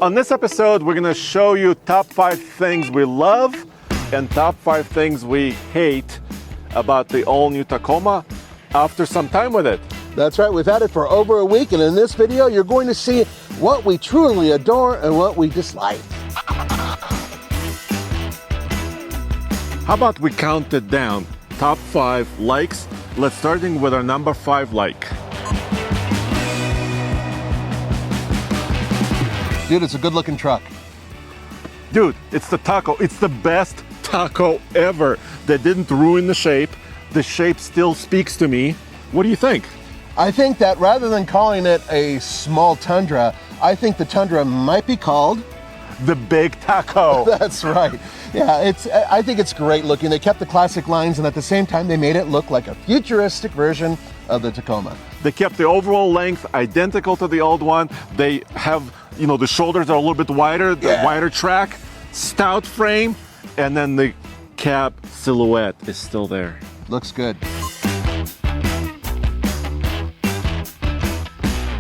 On this episode, we're going to show you top 5 things we love and top 5 things we hate about the all-new Tacoma after some time with it. That's right, we've had it for over a week, and in this video, you're going to see what we truly adore and what we dislike. How about we count it down? Top 5 likes. Let's starting with our number 5 like. Dude, it's a good-looking truck. Dude, it's the Taco. It's the best Taco ever. They didn't ruin the shape. The shape still speaks to me. What do you think? I think that rather than calling it a small Tundra, I think the Tundra might be called the Big Taco. That's right. Yeah, I think it's great looking. They kept the classic lines, and at the same time, they made it look like a futuristic version of the Tacoma. They kept the overall length identical to the old one. They have, the shoulders are a little bit wider, the wider track, stout frame, and then the cab silhouette is still there. Looks good.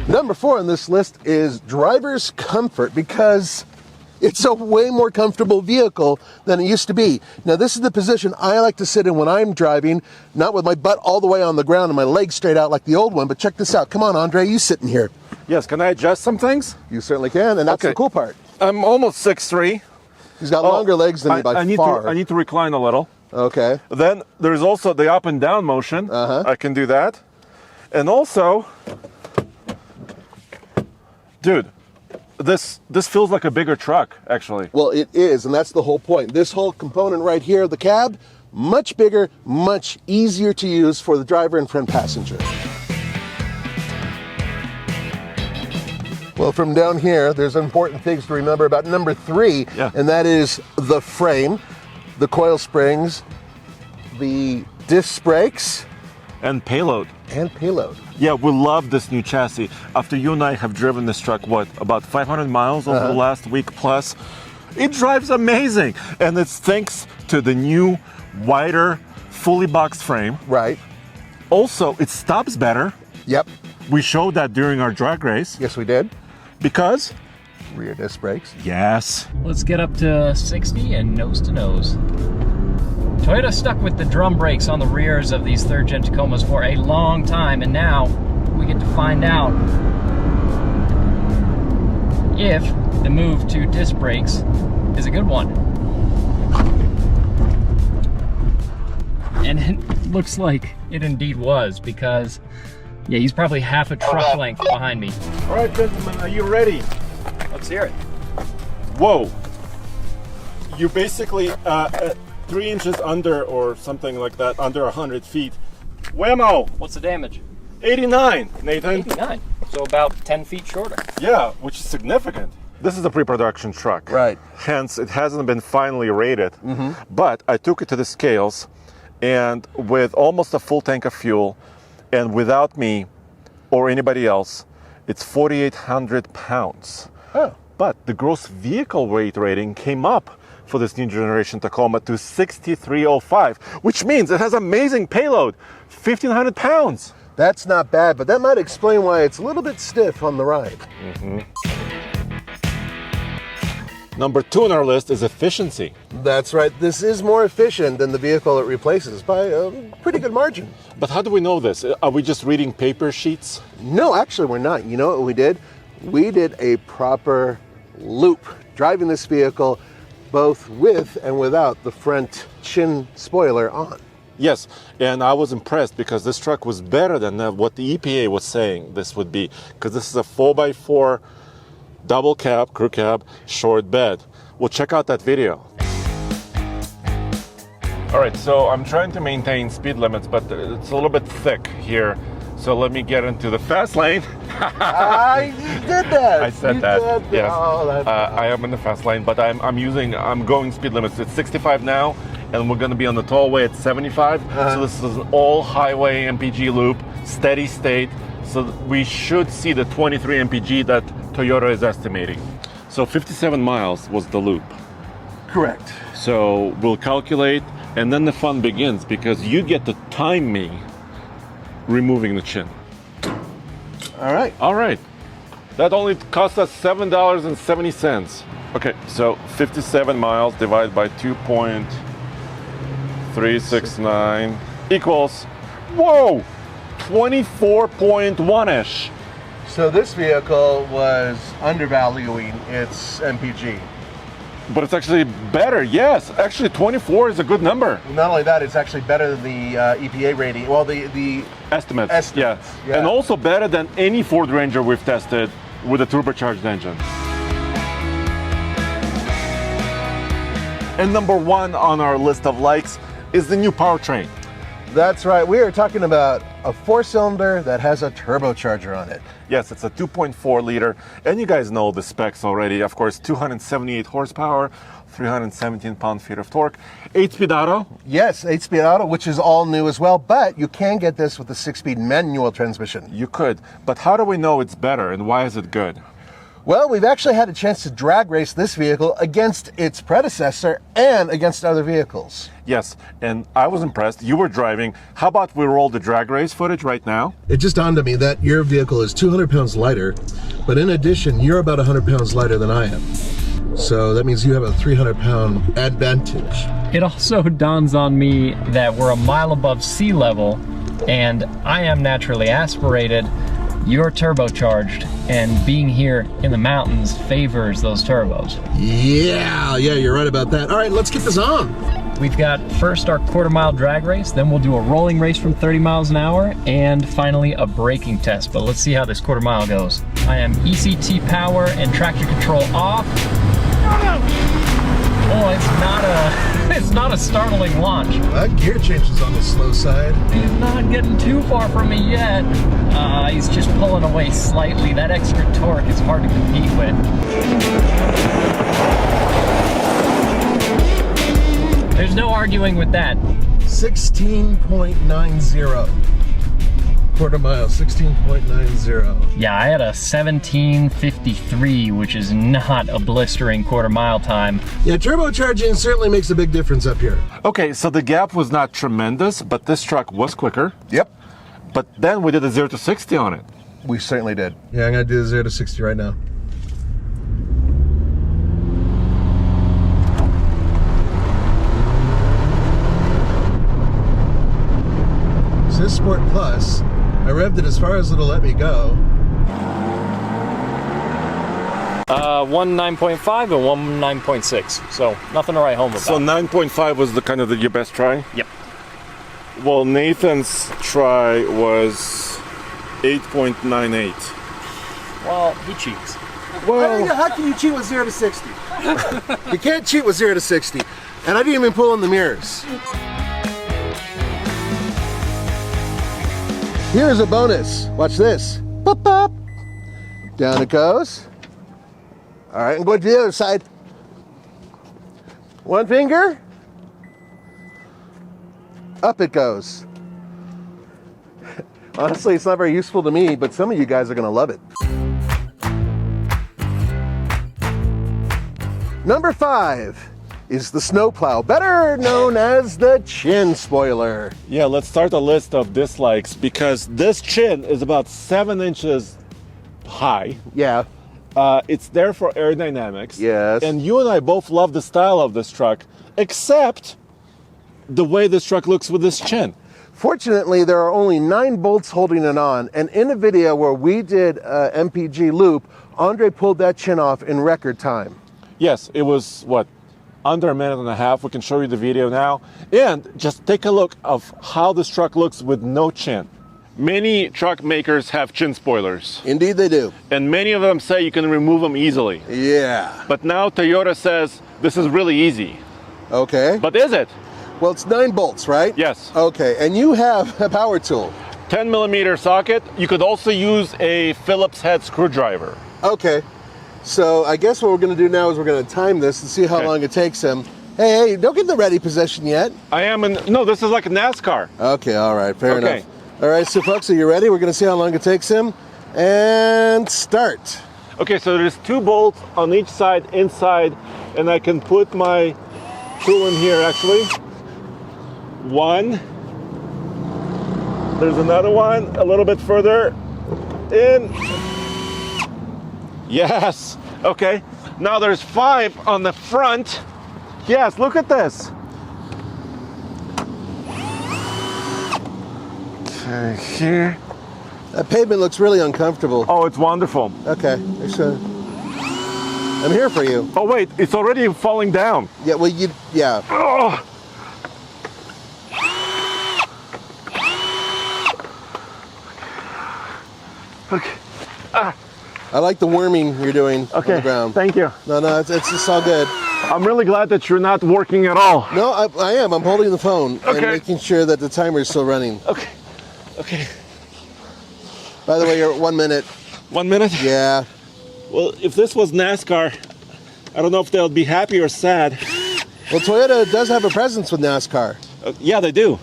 Number 4 on this list is driver's comfort, because it's a way more comfortable vehicle than it used to be. Now, this is the position I like to sit in when I'm driving, not with my butt all the way on the ground and my legs straight out like the old one, but check this out. Come on, Andre, you sitting here. Yes, can I adjust some things? You certainly can, and that's the cool part. I'm almost 6'3". He's got longer legs than me by far. I need to recline a little. Okay. Then there's also the up and down motion. I can do that. And also, dude, this feels like a bigger truck, actually. Well, it is, and that's the whole point. This whole component right here, the cab, much bigger, much easier to use for the driver and front passenger. Well, from down here, there's important things to remember about number 3, and that is the frame, the coil springs, the disc brakes, and payload. Yeah, we love this new chassis. After you and I have driven this truck, about 500 miles over the last week plus, it drives amazing. And it's thanks to the new, wider, fully boxed frame. Right. Also, it stops better. Yep. We showed that during our drag race. Yes, we did. Because? Rear disc brakes. Yes. Let's get up to 60 and nose to nose. Toyota stuck with the drum brakes on the rears of these 3rd gen Tacomas for a long time, and now we get to find out if the move to disc brakes is a good one. And it looks like it indeed was, because he's probably half a truck length behind me. All right, gentlemen, are you ready? Let's hear it. Whoa. You basically 3 inches under, or something like that, under 100 feet. Whammo! What's the damage? 89, Nathan. 89, so about 10 feet shorter. Yeah, which is significant. This is a pre-production truck. Right. Hence, it hasn't been finally rated. But I took it to the scales, and with almost a full tank of fuel, and without me or anybody else, it's 4,800 pounds. Oh. But the gross vehicle weight rating came up for this new generation Tacoma to 6,305, which means it has amazing payload, 1,500 pounds. That's not bad, but that might explain why it's a little bit stiff on the ride. Number 2 on our list is efficiency. That's right. This is more efficient than the vehicle it replaces by a pretty good margin. But how do we know this? Are we just reading paper sheets? No, actually we're not. You know what we did? We did a proper loop driving this vehicle both with and without the front chin spoiler on. Yes, and I was impressed because this truck was better than what the EPA was saying this would be, because this is a 4x4 double cab, crew cab, short bed. Well, check out that video. All right, so I'm trying to maintain speed limits, but it's a little bit thick here. So let me get into the fast lane. I did that. I said that. Yes. Oh, I am in the fast lane, but I'm going speed limits. It's 65 now, and we're going to be on the tollway at 75. So this is an all highway MPG loop, steady state. So we should see the 23 MPG that Toyota is estimating. So 57 miles was the loop. Correct. So we'll calculate, and then the fun begins, because you get to time me removing the chin. All right. All right. That only cost us $7.70. Okay, so 57 miles divided by 2.369 equals, whoa, 24.1-ish. So this vehicle was undervaluing its MPG. But it's actually better, yes. Actually, 24 is a good number. Not only that, it's actually better than the EPA rating. Well, the Estimates, yeah. And also better than any Ford Ranger we've tested with a turbocharged engine. And number one on our list of likes is the new powertrain. That's right. We are talking about a 4-cylinder that has a turbocharger on it. Yes, it's a 2.4 liter, and you guys know the specs already. Of course, 278 horsepower, 317 pound-feet of torque, 8-speed auto. Yes, 8-speed auto, which is all new as well, but you can get this with a 6-speed manual transmission. You could, but how do we know it's better, and why is it good? Well, we've actually had a chance to drag race this vehicle against its predecessor and against other vehicles. Yes, and I was impressed. You were driving. How about we roll the drag race footage right now? It just dawned on me that your vehicle is 200 pounds lighter, but in addition, you're about 100 pounds lighter than I am. So that means you have a 300-pound advantage. It also dawns on me that we're a mile above sea level, and I am naturally aspirated. You're turbocharged, and being here in the mountains favors those turbos. Yeah, you're right about that. All right, let's get this on. We've got first our quarter-mile drag race, then we'll do a rolling race from 30 miles an hour, and finally a braking test. But let's see how this quarter mile goes. I am ECT power and traction control off. Oh, it's not a startling launch. That gear change is on the slow side. He's not getting too far from me yet. He's just pulling away slightly. That extra torque is hard to compete with. There's no arguing with that. 16.90. Quarter mile, 16.90. Yeah, I had a 17:53, which is not a blistering quarter mile time. Yeah, turbocharging certainly makes a big difference up here. Okay, so the gap was not tremendous, but this truck was quicker. Yep. But then we did a 0 to 60 on it. We certainly did. Yeah, I'm gonna do the 0 to 60 right now. So this Sport Plus, I revved it as far as it'll let me go. One 9.5 and one 9.6, so nothing to write home about. So 9.5 was your best try? Yep. Well, Nathan's try was 8.98. Well, he cheats. Well, how can you cheat with 0 to 60? You can't cheat with 0 to 60. And I didn't even pull in the mirrors. Here's a bonus. Watch this. Boop, boop. Down it goes. All right, I'm going to the other side. One finger. Up it goes. Honestly, it's not very useful to me, but some of you guys are going to love it. Number 5 is the snowplow, better known as the chin spoiler. Yeah, let's start a list of dislikes because this chin is about 7 inches high. Yeah. It's there for aerodynamics. Yes. And you and I both love the style of this truck, except the way this truck looks with this chin. Fortunately, there are only 9 bolts holding it on, and in a video where we did MPG loop, Andre pulled that chin off in record time. Yes, it was, what, under a minute and a half. We can show you the video now. And just take a look of how this truck looks with no chin. Many truck makers have chin spoilers. Indeed they do. And many of them say you can remove them easily. Yeah. But now Toyota says this is really easy. Okay. But is it? Well, it's 9 bolts, right? Yes. Okay, and you have a power tool. 10 millimeter socket. You could also use a Phillips head screwdriver. Okay. So I guess what we're going to do now is we're going to time this and see how long it takes him. Hey, don't get in the ready position yet. I am in, no, this is like a NASCAR. Okay, all right, fair enough. All right, so folks, are you ready? We're going to see how long it takes him. And start. Okay, so there's 2 bolts on each side inside, and I can put my tool in here actually. 1. There's another one a little bit further in. Yes. Okay. Now there's 5 on the front. Yes, look at this. Okay, here. That pavement looks really uncomfortable. Oh, it's wonderful. Okay, I'm here for you. Oh wait, it's already falling down. Yeah, well, yeah. Oh. Okay. I like the worming you're doing on the ground. Thank you. No, it's just all good. I'm really glad that you're not working at all. No, I am. I'm holding the phone and Okay. making sure that the timer is still running. Okay. Okay. By the way, you're at 1 minute. 1 minute? Yeah. Well, if this was NASCAR, I don't know if they'll be happy or sad. Well, Toyota does have a presence with NASCAR. Yeah, they do.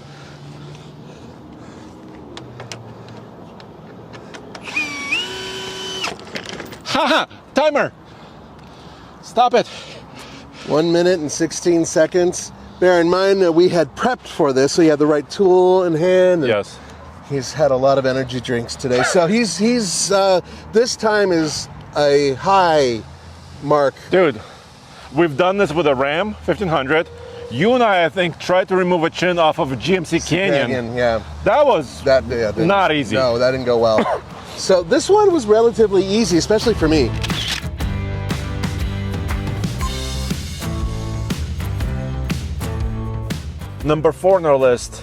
Haha! Timer! Stop it. 1 minute and 16 seconds. Bear in mind that we had prepped for this, so you had the right tool in hand. And Yes. he's had a lot of energy drinks today, so he's this time is a high mark. Dude, we've done this with a Ram 1500. You and I think, tried to remove a chin off of a GMC Canyon. Yeah. That was not easy. No, that didn't go well. So this one was relatively easy, especially for me. Number 4 on our list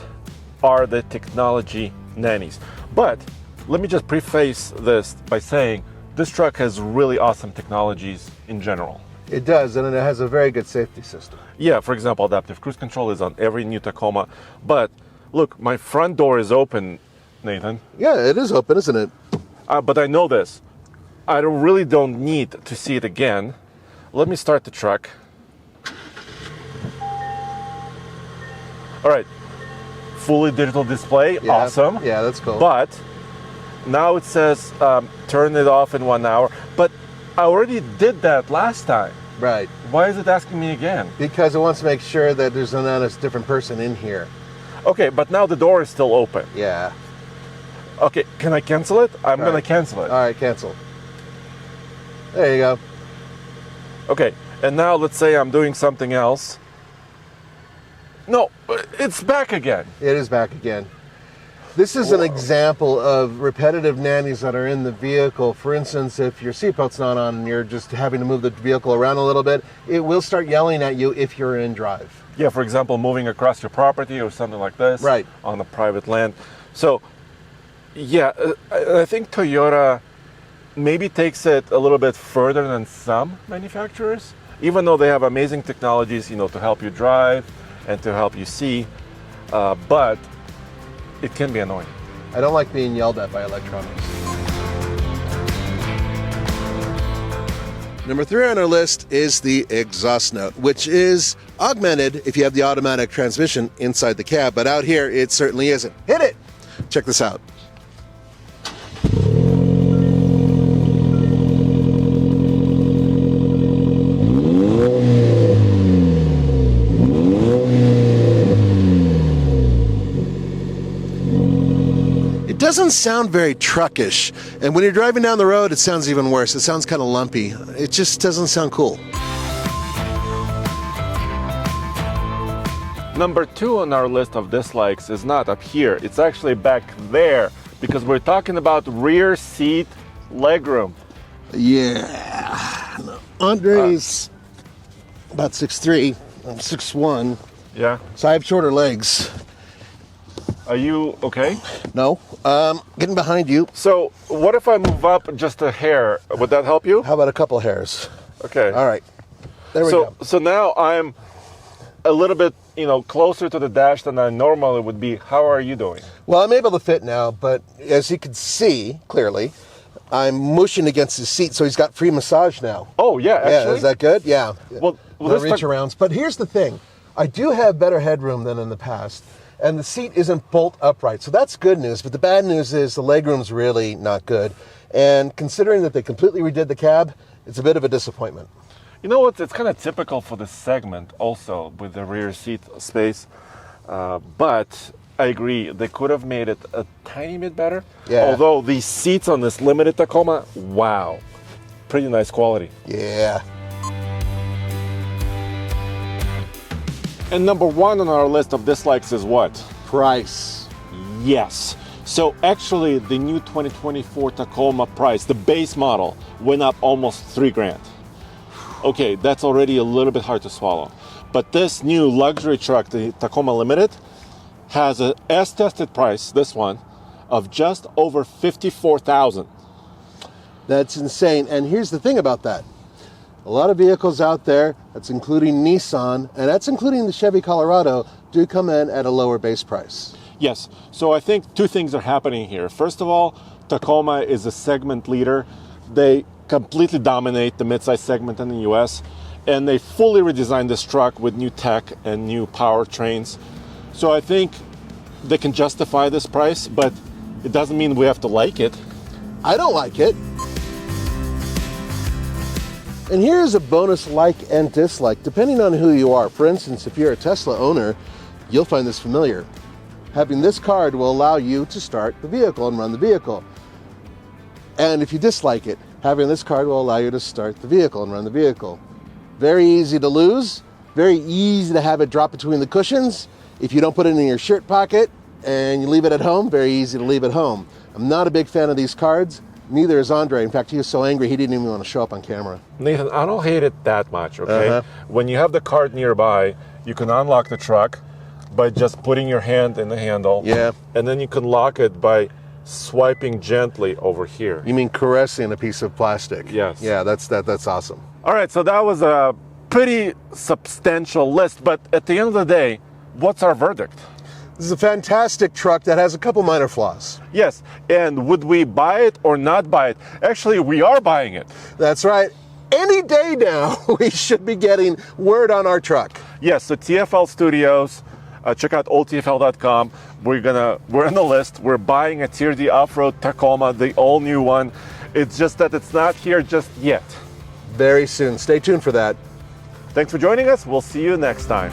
are the technology nannies. But let me just preface this by saying this truck has really awesome technologies in general. It does, and it has a very good safety system. Yeah, for example, adaptive cruise control is on every new Tacoma. But look, my front door is open, Nathan. Yeah, it is open, isn't it? But I know this. I really don't need to see it again. Let me start the truck. All right, fully digital display, Yeah. awesome. Yeah, that's cool. But now it says turn it off in 1 hour. But I already did that last time. Right, Why is it asking me again? because it wants to make sure that there's not a different person in here. Okay, but now the door is still open. Yeah. Okay, can I cancel it? I'm All gonna right. cancel it. All right, cancel. There you go. Okay, and now let's say I'm doing something else. No, it's back again. It is back again. This is an example of repetitive nannies that are in the vehicle. For instance, if your seatbelt's not on and you're just having to move the vehicle around a little bit, it will start yelling at you if you're in drive. Yeah, for example, moving across your property or something like this. Right. On a private land. So, yeah, I think Toyota maybe takes it a little bit further than some manufacturers, even though they have amazing technologies, to help you drive and to help you see, but it can be annoying. I don't like being yelled at by electronics. Number 3 on our list is the exhaust note, which is augmented if you have the automatic transmission inside the cab, but out here it certainly isn't. Hit it! Check this out. It doesn't sound very truckish, and when you're driving down the road, it sounds even worse. It sounds kind of lumpy. It just doesn't sound cool. Number 2 on our list of dislikes is not up here. It's actually back there because we're talking about rear seat legroom. Yeah. No. Andre's about 6'3". I'm 6'1", Yeah. so I have shorter legs. Are you okay? No. Getting behind you. So, what if I move up just a hair? Would that help you? How about a couple hairs? Okay. All right. There we go. So now I'm a little bit, closer to the dash than I normally would be. How are you doing? Well, I'm able to fit now, but as you can see clearly, I'm mushing against his seat, so he's got free massage now. Oh, yeah, actually. Yeah, is that good? Yeah. Well, No this reach arounds. But here's the thing. I do have better headroom than in the past, and the seat isn't bolt upright. So that's good news, but the bad news is the legroom's really not good. And considering that they completely redid the cab, it's a bit of a disappointment. You know what? It's kind of typical for this segment also with the rear seat space. But I agree, they could have made it a tiny bit better. Yeah. Although these seats on this limited Tacoma, wow. pretty nice quality. Yeah. And number one on our list of dislikes is what? Price. Yes. So actually the new 2024 Tacoma price, the base model, went up almost $3,000. Okay, that's already a little bit hard to swallow. But this new luxury truck, the Tacoma Limited, has a as-tested price, this one, of just over $54,000. That's insane. And here's the thing about that. A lot of vehicles out there, that's including Nissan, and that's including the Chevy Colorado, do come in at a lower base price. Yes, so I think two things are happening here. First of all, Tacoma is a segment leader. They completely dominate the midsize segment in the US, and they fully redesigned this truck with new tech and new powertrains. So I think they can justify this price, but it doesn't mean we have to like it. I don't like it. And here's a bonus like and dislike, depending on who you are. For instance, if you're a Tesla owner, you'll find this familiar. Having this card will allow you to start the vehicle and run the vehicle. And if you dislike it, having this card will allow you to start the vehicle and run the vehicle. Very easy to lose, very easy to have it drop between the cushions. If you don't put it in your shirt pocket and you leave it at home, very easy to leave at home. I'm not a big fan of these cards. Neither is Andre. In fact, he was so angry he didn't even want to show up on camera. Nathan, I don't hate it that much, okay? When you have the card nearby, you can unlock the truck by just putting your hand in the handle. Yeah. And then you can lock it by swiping gently over here. You mean caressing a piece of plastic? Yes. Yeah, that's awesome. All right, so that was a pretty substantial list, but at the end of the day, what's our verdict? This is a fantastic truck that has a couple minor flaws. Yes, and would we buy it or not buy it? Actually, we are buying it. That's right. Any day now, we should be getting word on our truck. Yes, so TFL Studios, check out oldtfl.com. We're in the list. We're buying a Tier D off-road Tacoma, the all-new one. It's just that it's not here just yet. Very soon. Stay tuned for that. Thanks for joining us. We'll see you next time.